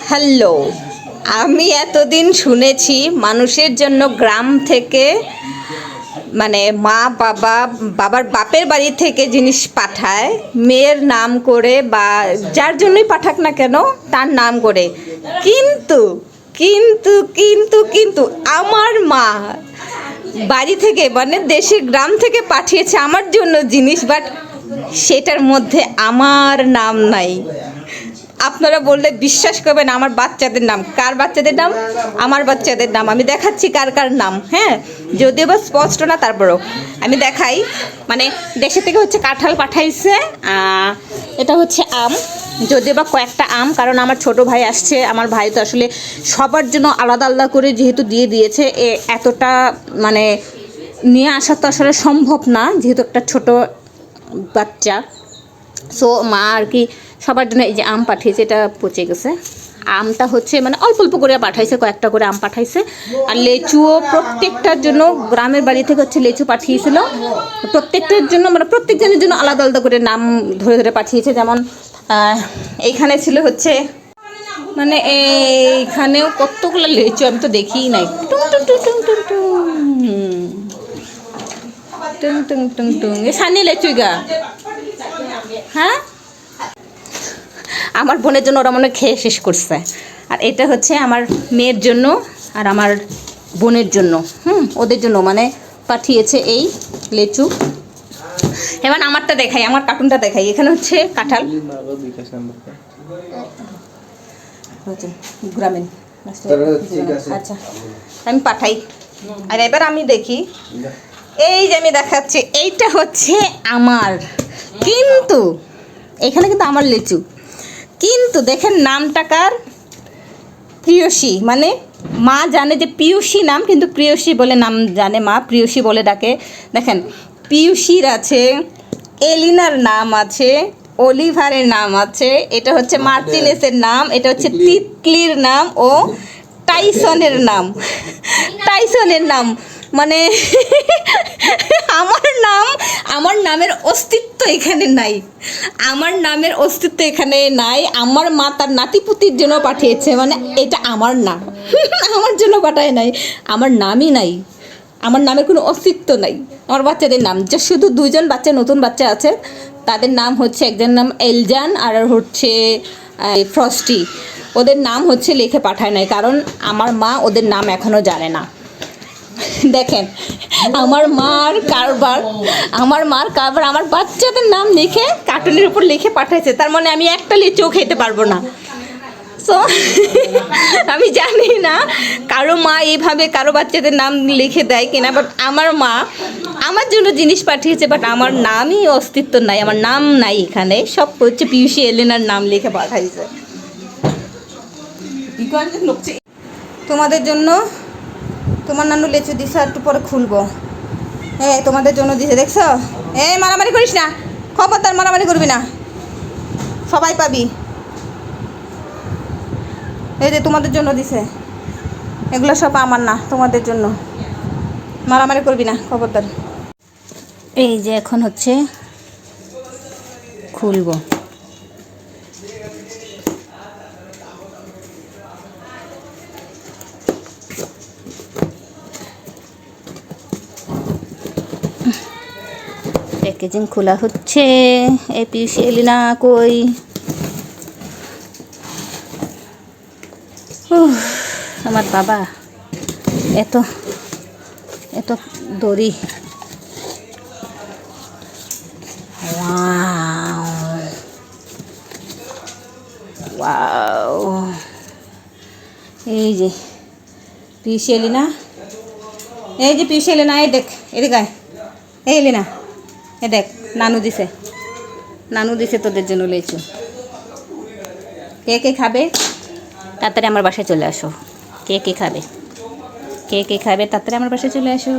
Hello, আমি এতদিন শুনেছি মানুষের জন্য গ্রাম থেকে মানে মা বাবার বাপের বাড়ি থেকে জিনিস পাঠায় মেয়ের নাম করে বা যার জন্যই পাঠাক না কেন তার নাম করে। কিন্তু কিন্তু কিন্তু কিন্তু আমার মা বাড়ি থেকে মানে দেশের গ্রাম থেকে পাঠিয়েছে আমার জন্য জিনিস, বাট সেটার মধ্যে আমার নাম নাই। আপনারা বললে বিশ্বাস করবেন, আমার বাচ্চাদের নাম। কার বাচ্চাদের নাম? আমার বাচ্চাদের নাম। আমি দেখাচ্ছি কার কার নাম, হ্যাঁ, যদিও বা স্পষ্ট না, তারপরেও আমি দেখাই। মানে দেশে থেকে হচ্ছে কাঁঠাল পাঠাইছে, এটা হচ্ছে আম, যদিও বা কয়েকটা আম, কারণ আমার ছোট ভাই আসছে। আমার ভাই তো আসলে সবার জন্য আলাদা আলাদা করে যেহেতু দিয়ে দিয়েছে, এতটা মানে নিয়ে আসা তো আসলে সম্ভব না, যেহেতু একটা ছোট বাচ্চা। সো মা আর কি সবার জন্য এই যে আম পাঠিয়েছে, এটা পচে গেছে। আমটা হচ্ছে মানে অল্প অল্প করে পাঠাইছে, কয়েকটা করে আম পাঠাইছে। আর লেচুও প্রত্যেকটার জন্য গ্রামের বাড়ি থেকে হচ্ছে লেচু পাঠিয়েছিল, প্রত্যেকটার জন্য মানে প্রত্যেকজনের জন্য আলাদা আলাদা করে নাম ধরে ধরে পাঠিয়েছে। যেমন এইখানে ছিল হচ্ছে মানে এইখানেও কতগুলো লেচু, আমি তো দেখিই নাই। টুং টুং টুং টুং টুং টুং টুং টুং টুং এ সানি লেচু গা। হ্যাঁ, আমার বোনের জন্য ওরা মনে খেয়ে শেষ করছে। আর এটা হচ্ছে আমার মেয়ের জন্য আর আমার বোনের জন্য, ওদের জন্য মানে পাঠিয়েছে এই লেচু। এবার আমারটা দেখাই, আমার কার্টুনটা দেখাই। এখানে হচ্ছে কাঁঠাল, গ্রামীণ। আচ্ছা, আমি পাঠাই। আর এবার আমি দেখি, এই যে আমি দেখাচ্ছি, এইটা হচ্ছে আমার, কিন্তু এখানে কিন্তু আমার লেচু, কিন্তু দেখেন নামটা কার? প্রিয়সী। মানে মা জানে যে পিয়ুষী নাম, কিন্তু প্রিয়সী বলে নাম জানে মা, প্রিয়সী বলে ডাকে। দেখেন পিয়ুষীর আছে, এলিনার নাম আছে, অলিভারের নাম আছে, এটা হচ্ছে মার্টিনেসের নাম, এটা হচ্ছে তিতলির নাম ও টাইসনের নাম। টাইসনের নাম মানে আমার নামের অস্তিত্ব এখানে নাই, আমার নামের অস্তিত্ব এখানে নাই। আমার মা তার নাতিপুতির জন্য পাঠিয়েছে, মানে এটা আমার না, আমার জন্য পাঠায় নাই, আমার নামই নাই, আমার নামের কোনো অস্তিত্ব নাই। আমার বাচ্চাদের নাম যে শুধু দুইজন বাচ্চা, নতুন বাচ্চা আছে, তাদের নাম হচ্ছে একজনের নাম এলজান আর হচ্ছে ফ্রস্টি। ওদের নাম হচ্ছে লিখে পাঠায় নাই, কারণ আমার মা ওদের নাম এখনও জানে না। দেখেন আমার মার কারবার আমার বাচ্চাদের নাম লিখে কার্টুনের উপর লিখে পাঠাইছে। তার মানে আমি একটা লিচুও খেতে পারবো না। সো আমি জানি না কারো মা এইভাবে কারো বাচ্চাদের নাম লিখে দেয় কিনা, বাট আমার মা আমার জন্য জিনিস পাঠিয়েছে, বাট আমার নামই অস্তিত্ব নাই, আমার নাম নাই এখানে। সব হচ্ছে পিয়ুষী এলেনার নাম লিখে পাঠাইছে। তোমাদের জন্য তোমার নানু লেচু দিছে, একটু পরে খুলবো। হ্যাঁ, তোমাদের জন্য দিছে, দেখছো? মারামারি করিস না, খবরদার মারামারি করবি না, সবাই পাবি। এই যে তোমাদের জন্য দিছে, এগুলো সব আমার না, তোমাদের জন্য। মারামারি করবি না, খবরদার। এই যে এখন হচ্ছে খুলবো। প্যাকেজিং খোলা হচ্ছে। এই পিউসি এলিনা কই? আমার বাবা এত এত দড়ি। ওয়াও, এই যে পিউসি এলিনা, এই যে পিউসি এলিনা, এই দেখ, এদিকে আয়। এই এলিনা, এ দেখ, নানু দিছে তোদের জন্য লেচু। কে কে খাবে তাড়াতাড়ি আমার বাসায় চলে আসো। কে কে খাবে তাড়াতাড়ি আমার বাসায় চলে আসো।